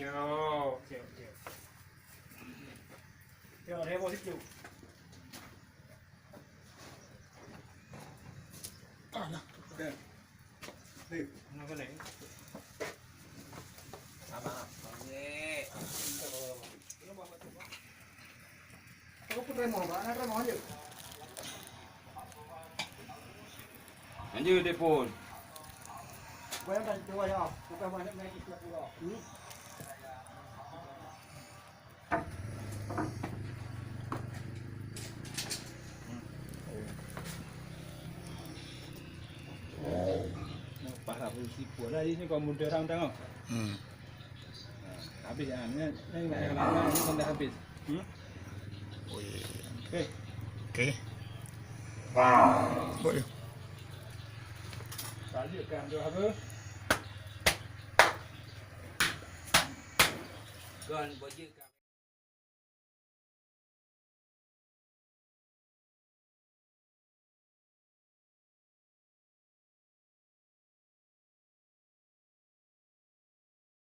Kêu. Kêu thế vô thích chịu. Đây. Đây. Nó cái này. Aku pun mau kan, ada mau aja. Lanjut dia pun. Gua yang tadi coba ya, bukan banyak naik istilah pulau. Parah polisi bola ini kau muda orang tengok. Habis ya, ini lama ini sudah habis. Oke. Oke. Boleh. Lanjutkan tu apa? Gun baju